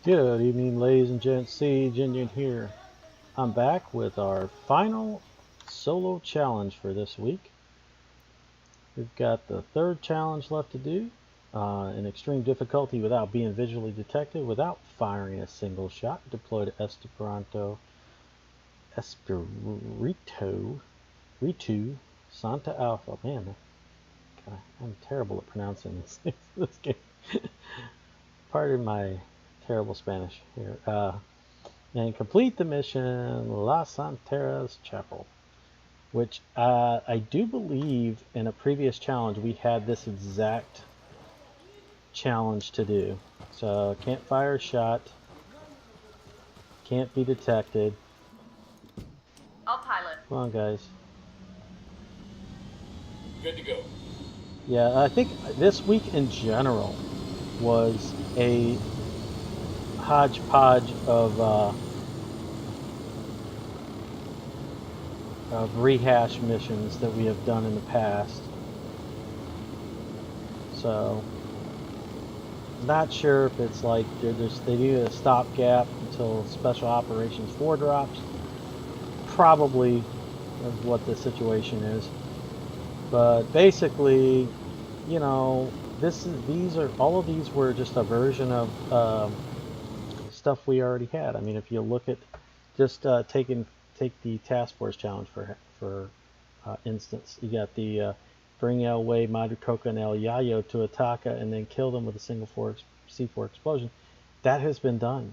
Good evening, ladies and gents. Siege Indian here. I'm back with our final solo challenge for this week. We've got the third challenge left to do in extreme difficulty without being visually detected, without firing a single shot. Deploy to Esperito, Ritu, Santa Alpha. Man, I'm terrible at pronouncing this game. Pardon my terrible Spanish here. And complete the mission La Santera's Chapel, which I do believe in a previous challenge we had this exact challenge to do. So can't fire a shot, can't be detected. I'll pilot. Come on, guys. Good to go. Yeah, I think this week in general was a hodgepodge of rehash missions that we have done in the past. So not sure if it's like they need a stopgap until Special Operations 4 drops. Probably is what the situation is. But basically, you know, all of these were just a version of stuff we already had. I mean, if you look at just take the Task Force challenge for instance, you got the bring El Way, Madrucoca, and El Yayo to Ataka and then kill them with a single C4 explosion. That has been done.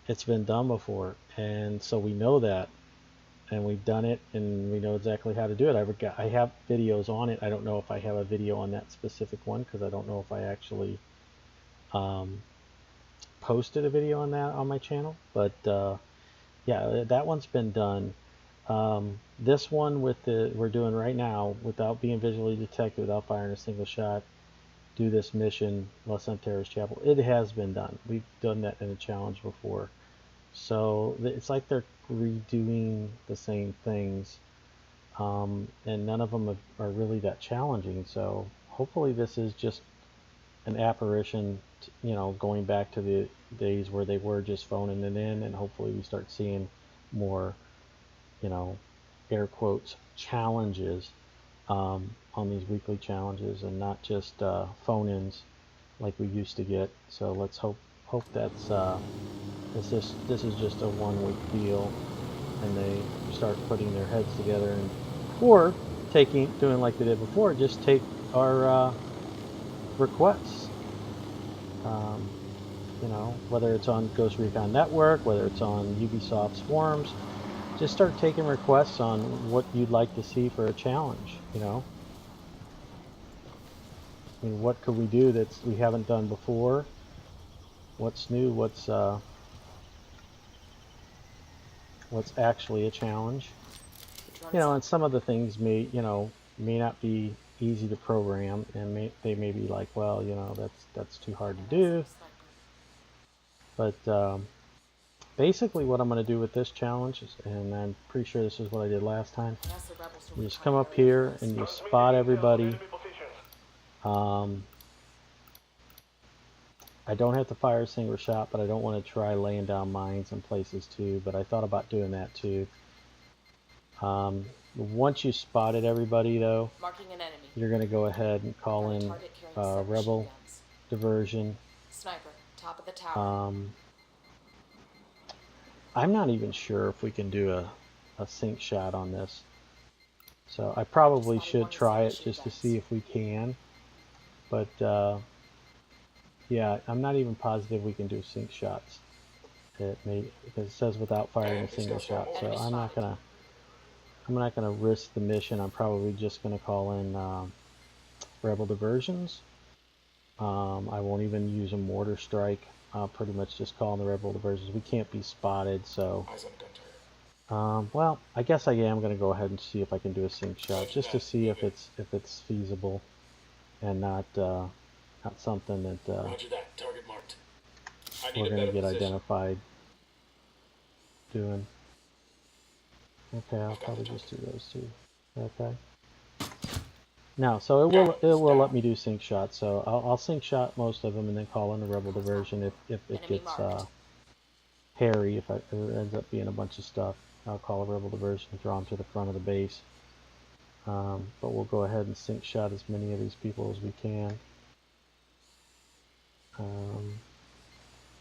It's been done before, and so we know that, and we've done it, and we know exactly how to do it. I have videos on it. I don't know if I have a video on that specific one because I don't know if I actually posted a video on that on my channel, but yeah, that one's been done. This one we're doing right now without being visually detected, without firing a single shot, do this mission, La Santera's Chapel. It has been done. We've done that in a challenge before. So it's like they're redoing the same things, and none of them are really that challenging. So hopefully this is just an apparition, going back to the days where they were just phoning it in, and hopefully we start seeing more, air quotes, challenges on these weekly challenges and not just phone-ins like we used to get. So let's hope that's this is just a one-week deal, and they start putting their heads together, or doing like they did before, just take our requests. Whether it's on Ghost Recon Network, whether it's on Ubisoft's forums, just start taking requests on what you'd like to see for a challenge. I mean, what could we do that we haven't done before? What's new? What's actually a challenge? And some of the things may not be easy to program, and they may be like, well, that's too hard to do. But basically what I'm going to do with this challenge is, and I'm pretty sure this is what I did last time, you just come up here and you spot everybody. I don't have to fire a single shot, but I don't want to try laying down mines in places too, but I thought about doing that too. Once you spotted everybody though, you're going to go ahead and call in rebel diversion. Sniper, top of the tower. I'm not even sure if we can do a sync shot on this. So I probably should try it just to see if we can. But yeah, I'm not even positive we can do sync shots. Because it says without firing a single shot. So I'm not gonna risk the mission. I'm probably just gonna call in rebel diversions. I won't even use a mortar strike. I'll pretty much just call in the rebel diversions. We can't be spotted, so well, I guess I am going to go ahead and see if I can do a sync shot, just to see if it's feasible, and not something that we're going to get identified doing. Okay, I'll probably just do those two. Okay. Now, so it will let me do sync shots. So I'll sync shot most of them, and then call in the rebel diversion if it gets hairy if it ends up being a bunch of stuff. I'll call a rebel diversion, draw them to the front of the base. But we'll go ahead and sink shot as many of these people as we can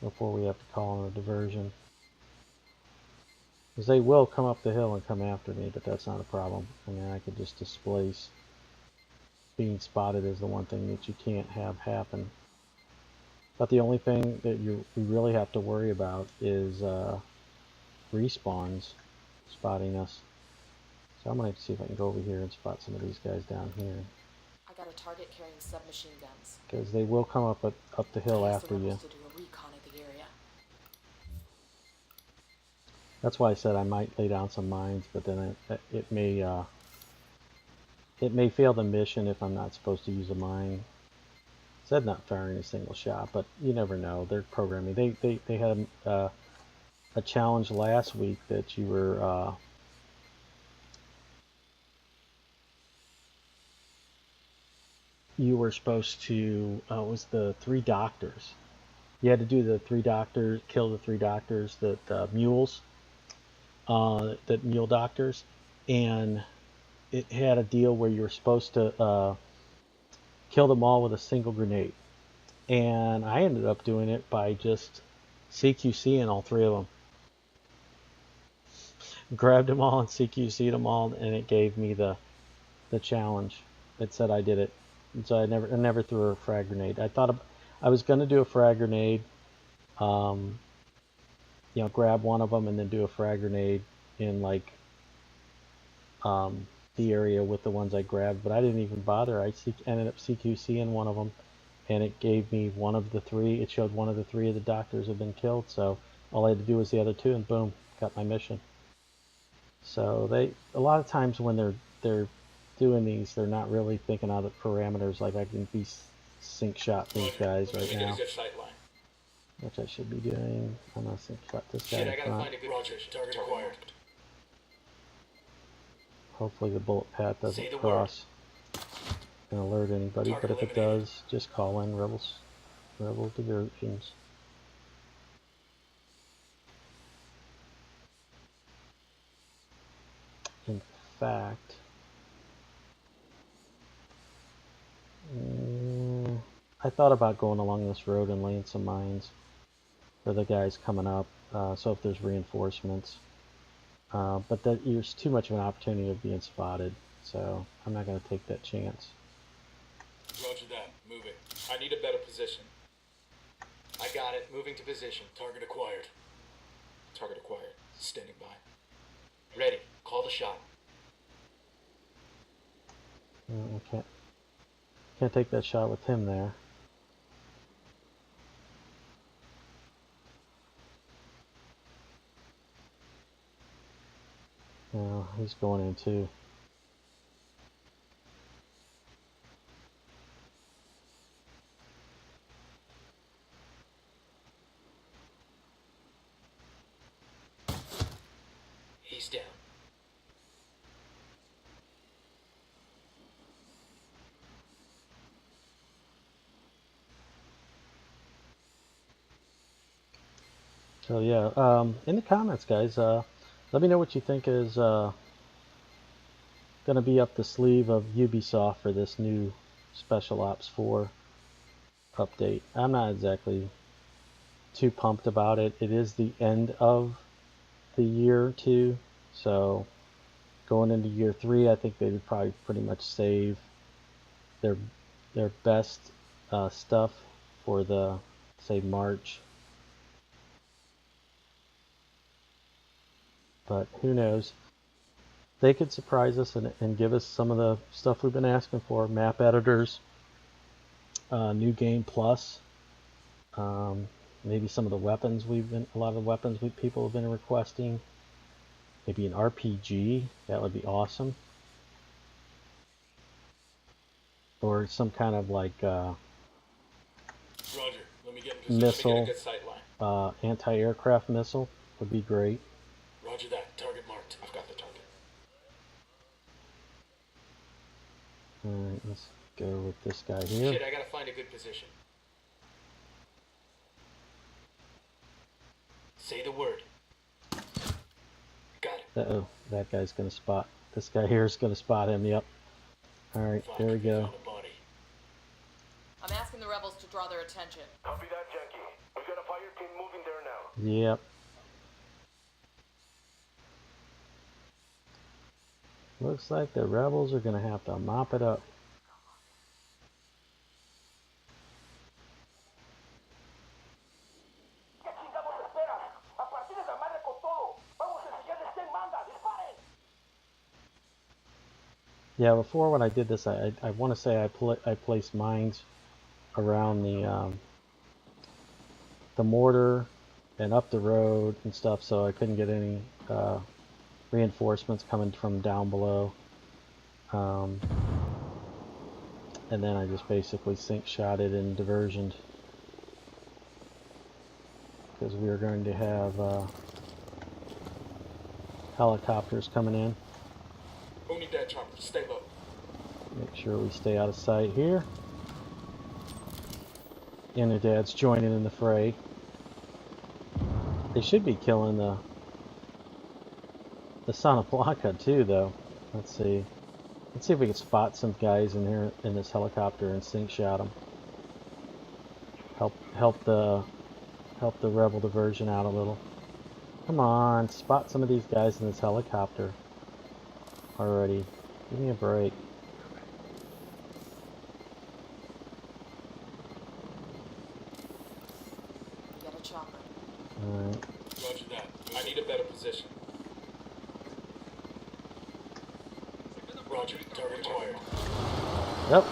before we have to call in a diversion. Because they will come up the hill and come after me, but that's not a problem. I mean, I could just displace. Being spotted is the one thing that you can't have happen. But the only thing that we really have to worry about is respawns spotting us. So I'm going to see if I can go over here and spot some of these guys down here. I got a target carrying submachine guns. Because they will come up the hill after you. To do a recon of the area. That's why I said I might lay down some mines, but then it may fail the mission if I'm not supposed to use a mine. It said not firing a single shot, but you never know. They're programming. They had a challenge last week that you were supposed to it was the 3 doctors. You had to do the 3 doctors, kill the 3 doctors, the mules, the mule doctors, and it had a deal where you were supposed to kill them all with a single grenade. And I ended up doing it by just CQCing all 3 of them. Grabbed them all and CQC'd them all, and it gave me the challenge. It said I did it. And so I never threw a frag grenade. I was going to do a frag grenade, grab one of them and then do a frag grenade in like the area with the ones I grabbed, but I didn't even bother. I ended up CQCing one of them, and it gave me one of the 3. It showed one of the 3 of the doctors had been killed, so all I had to do was the other 2, and boom, got my mission. So a lot of times when they're doing these, they're not really thinking out of the parameters. Like I can be sink shot these guys right now, which I should be doing. I'm gonna sink shot this guy in front. Target acquired. Hopefully the bullet path doesn't cross and alert anybody, but if it does, just call in rebel diversions. In fact, I thought about going along this road and laying some mines for the guys coming up, so if there's reinforcements. But there's too much of an opportunity of being spotted, so I'm not going to take that chance. Roger that. Moving. I need a better position. I got it. Moving to position. Target acquired. Target acquired. Standing by. Ready. Call the shot. I can't take that shot with him there. No, he's going in too. He's down. So yeah, in the comments, guys, let me know what you think is going to be up the sleeve of Ubisoft for this new Special Ops 4 update. I'm not exactly too pumped about it. It is the end of the year 2, so going into year 3, I think they would probably pretty much save their best stuff for the, say, March. But who knows? They could surprise us and give us some of the stuff we've been asking for. Map editors, new game plus, maybe some of the weapons a lot of the weapons people have been requesting. Maybe an RPG, that would be awesome. Or some kind of like Roger. Let me get in position. missile, Let me get a good sight line. anti-aircraft missile would be great. Roger that. Target marked. I've got the target. Alright, let's go with this guy here. Shit, I gotta find a good position. Say the word. Got it. Uh-oh, that guy's gonna spot. This guy here is gonna spot him, yep. Alright, there we go. Found a body. I'm asking the rebels to draw their attention. Copy that, Yankee. We got a fire team moving there now. Yep. Looks like the rebels are gonna have to mop it up. ¿Qué chingados esperas? A partir de la madre con todo. Vamos a enseñarles quién manda. ¡Disparen! Yeah, before when I did this, I want to say I placed mines around the mortar and up the road and stuff, so I couldn't get any reinforcements coming from down below. And then I just basically sink shot it and diversioned, because we are going to have helicopters coming in. Who need that chopper? Stay low. Make sure we stay out of sight here. Unidad's joining in the fray. They should be killing the Santa Blanca too, though. Let's see. Let's see if we can spot some guys in here in this helicopter and sink shot them. Help the rebel diversion out a little. Come on, spot some of these guys in this helicopter already. Give me a break. We got a chopper. Alright. Roger that. I need a better position. Roger. Target acquired. Yep.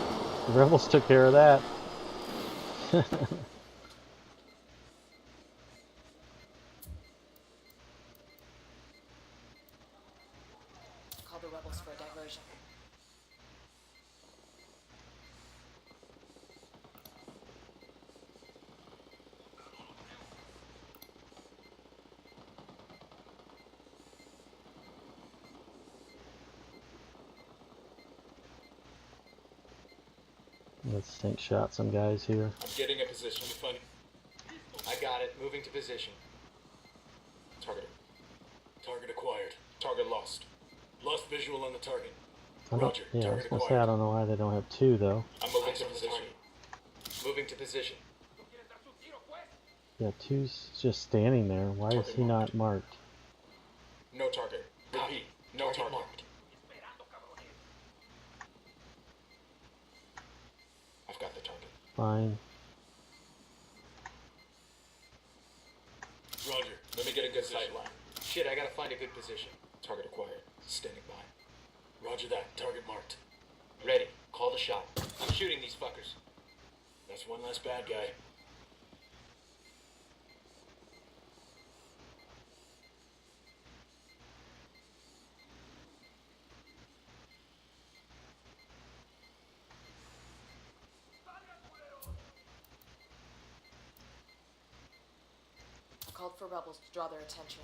The rebels took care of that. Call the rebels for a diversion. Let's sink shot some guys here. I'm getting a position. Funny. I got it. Moving to position. Target. Target acquired. Target lost. Lost visual on the target. Roger. Yeah, I was Target gonna say I acquired. don't know why they don't have two though. I'm moving to position. Moving to position. Yeah, two's just standing there. Why is he not marked? No target. Repeat. No target marked. I've got the target. Fine. Roger. Let me get a good sight line. Shit, I gotta find a good position. Target acquired. Standing by. Roger that. Target marked. Ready. Call the shot. I'm shooting these fuckers. That's one less bad guy. I called for rebels to draw their attention.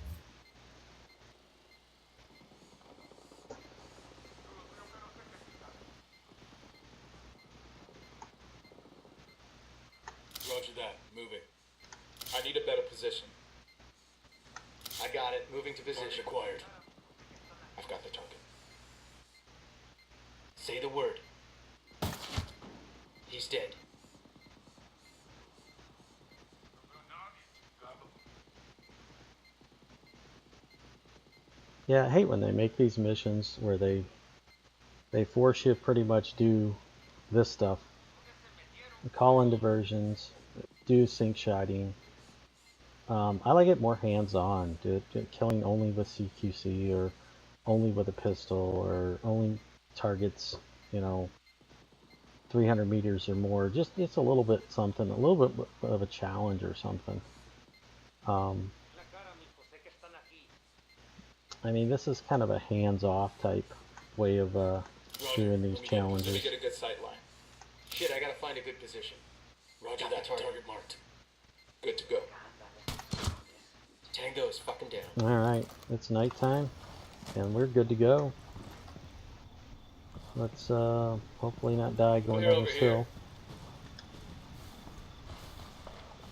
Roger that. Moving. I need a better position. I got it. Moving to position. Acquired. I've got the target. Say the word. He's dead. Yeah, I hate when they make these missions where they force you to pretty much do this stuff. Call in diversions, do sink shotting. I like it more hands-on, killing only with CQC or only with a pistol or only targets, 300 meters or more. Just a little bit something, a little bit of a challenge or something. I mean, this is kind of a hands-off type way of doing these challenges. Let me get a good sight line. Shit, I gotta find a good position. Roger that. Target marked. Good to go. Tango is fucking down. Alright, it's nighttime, and we're good to go. Let's hopefully not die going down this hill.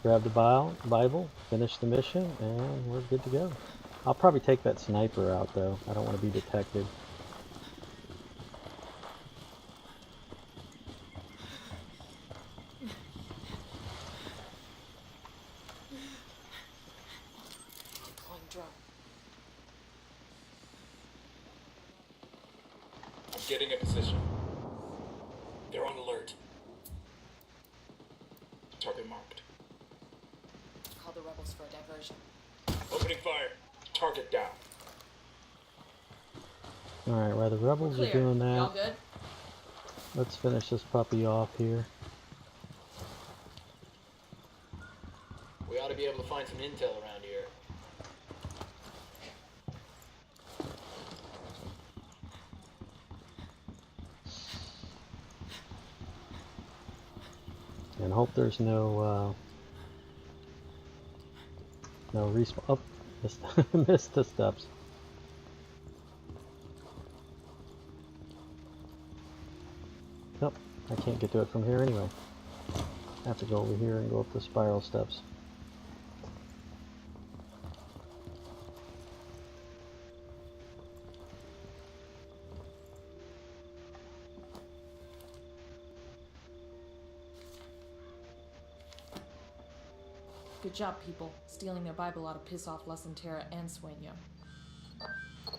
grab the Bible, finish the mission, and we're good to go. I'll probably take that sniper out, though. I don't want to be detected. Deploying drone. I'm getting a position. They're on alert. Target marked. Call the rebels for a diversion. Opening fire. Target down. Alright, while the rebels are Clear. doing Y'all that, good? let's finish this puppy off here. We ought to be able to find some intel around here. And hope there's no respawn. Oh, missed the steps. Nope, I can't get to it from here anyway. I have to go over here and go up the spiral steps. Good job, people. Stealing their Bible ought to piss off La Santera and Sueño.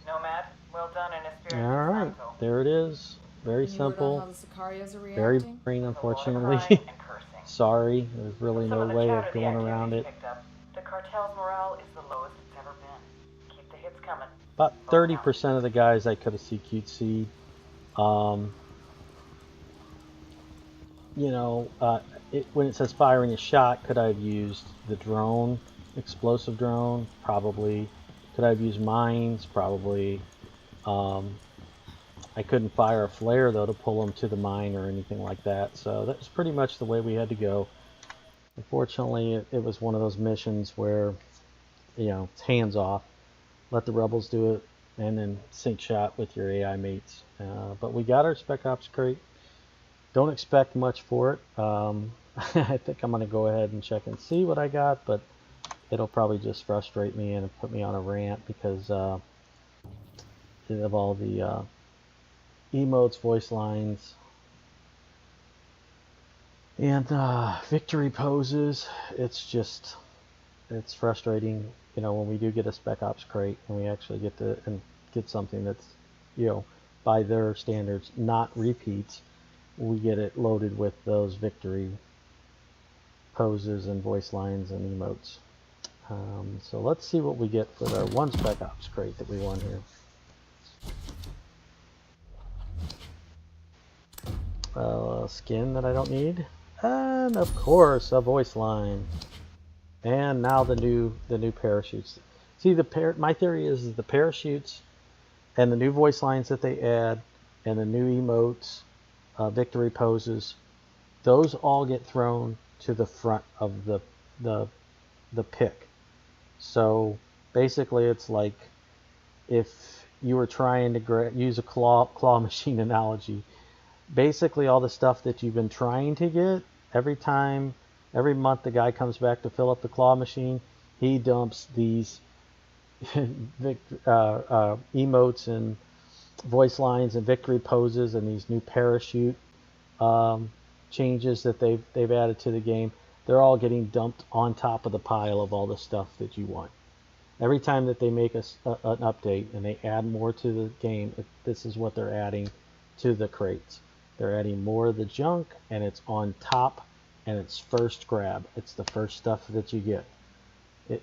Nomad, well done in a spirit All of right, Santo. there it is. Very Any word on how simple. the Sicarios are Very reacting? boring, A lot of crying unfortunately. and cursing. Sorry, there's really Some no of the way chatter of the going around activity's it. picked up, the cartel's morale is the lowest it's ever been. Keep the hits coming. About 30% of the guys I could have CQ'd. You know, when it says firing a shot, could I have used the drone, explosive drone? Probably. Could I have used mines? Probably. I couldn't fire a flare though to pull them to the mine or anything like that. So that's pretty much the way we had to go. Unfortunately, it was one of those missions where, you know, it's hands off. Let the rebels do it, and then sync shot with your AI mates. But we got our Spec Ops crate. Don't expect much for it. I think I'm going to go ahead and check and see what I got, but it'll probably just frustrate me and put me on a rant because of all the emotes, voice lines, and victory poses. It's frustrating, you know, when we do get a Spec Ops crate and we actually get something that's, you know, by their standards, not repeats. We get it loaded with those victory poses and voice lines and emotes. So let's see what we get for our one Spec Ops crate that we won here. Skin that I don't need, and of course a voice line, and now the new parachutes. See, my theory is the parachutes and the new voice lines that they add and the new emotes, victory poses, those all get thrown to the front of the pick. So basically it's like if you were trying to use a claw machine analogy. Basically all the stuff that you've been trying to get, every month the guy comes back to fill up the claw machine, he dumps these emotes and voice lines and victory poses and these new parachute changes that they've added to the game. They're all getting dumped on top of the pile of all the stuff that you want. Every time that they make an update and they add more to the game, this is what they're adding to the crates. They're adding more of the junk, and it's on top, and it's first grab. It's the first stuff that you get.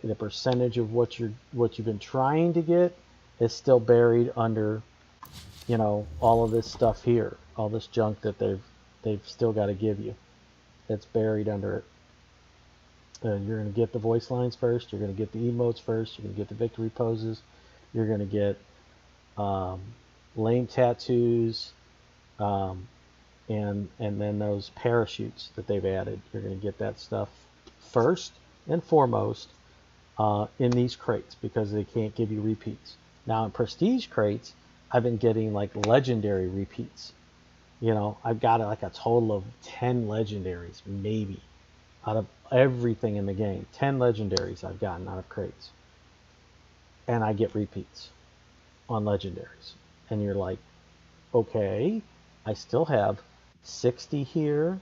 The percentage of what you've been trying to get is still buried under, you know, all of this stuff here, all this junk that they've still got to give you. It's buried under it. You're going to get the voice lines first. You're going to get the emotes first. You're going to get the victory poses. You're going to get lame tattoos. And then those parachutes that they've added, you're going to get that stuff first and foremost in these crates because they can't give you repeats. Now in prestige crates, I've been getting like legendary repeats. You know, I've got like a total of 10 legendaries maybe out everything in the game. 10 legendaries I've gotten out of crates. And I get repeats on legendaries. And you're like, okay, I still have 60 here,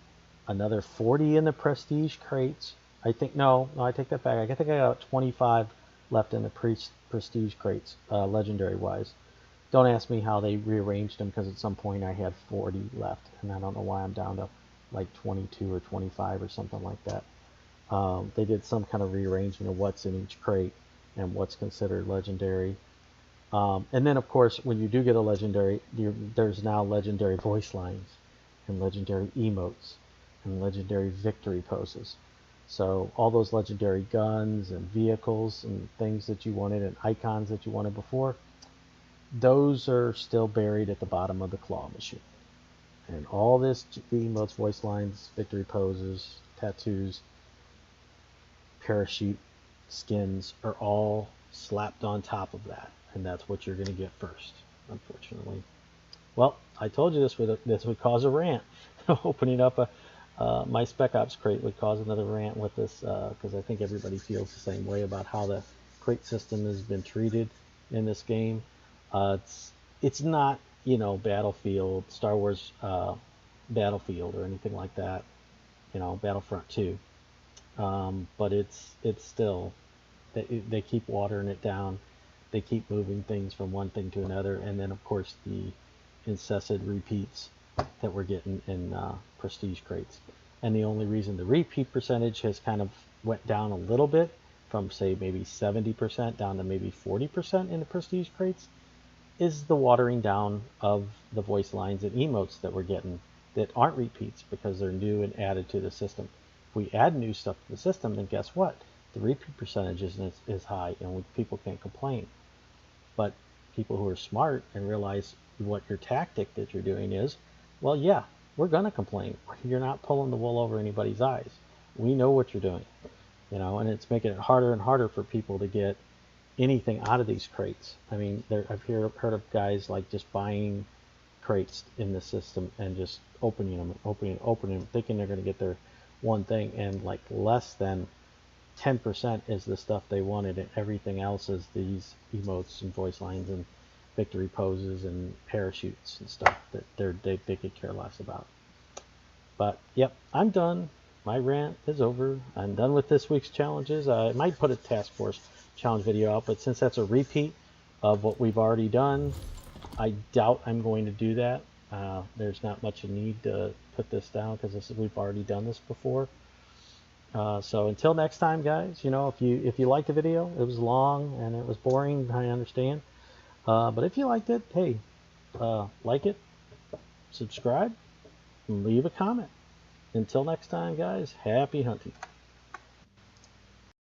another 40 in the prestige crates. I think, no, I take that back. I think I got 25 left in the prestige crates, legendary wise. Don't ask me how they rearranged them, because at some point I had 40 left, and I don't know why I'm down to like 22 or 25 or something like that. They did some kind of rearrangement of what's in each crate and what's considered legendary. And then, of course, when you do get a legendary, there's now legendary voice lines and legendary emotes and legendary victory poses. So all those legendary guns and vehicles and things that you wanted and icons that you wanted before, those are still buried at the bottom of the claw machine. And all this, the emotes, voice lines, victory poses, tattoos, parachute skins, are all slapped on top of that. And that's what you're going to get first, unfortunately. Well, I told you this would cause a rant. Opening up my Spec Ops crate would cause another rant with this, because I think everybody feels the same way about how the crate system has been treated in this game. It's not, you know, Battlefield, Star Wars Battlefield or anything like that, you know, Battlefront 2. But it's still, they keep watering it down. They keep moving things from one thing to another, and then of course the incessant repeats that we're getting in prestige crates. And the only reason the repeat percentage has kind of went down a little bit, from say maybe 70% down to maybe 40% in the prestige crates, is the watering down of the voice lines and emotes that we're getting that aren't repeats, because they're new and added to the system. If we add new stuff to the system, then guess what? The repeat percentage is high, and people can't complain. But people who are smart and realize what your tactic that you're doing is, well, yeah, we're going to complain. You're not pulling the wool over anybody's eyes. We know what you're doing, you know, and it's making it harder and harder for people to get anything out of these crates. I mean, I've heard of guys like just buying crates in the system and just opening them, thinking they're going to get their one thing, and like less than 10% is the stuff they wanted, and everything else is these emotes and voice lines and victory poses and parachutes and stuff that they could care less about. But yep, I'm done. My rant is over. I'm done with this week's challenges. I might put a task force challenge video out, but since that's a repeat of what we've already done, I doubt I'm going to do that. There's not much need to put this down, because we've already done this before. So until next time, guys, you know, if you liked the video, it was long and it was boring, I understand. But if you liked it, hey, like it, subscribe, and leave a comment. Until next time, guys, happy hunting.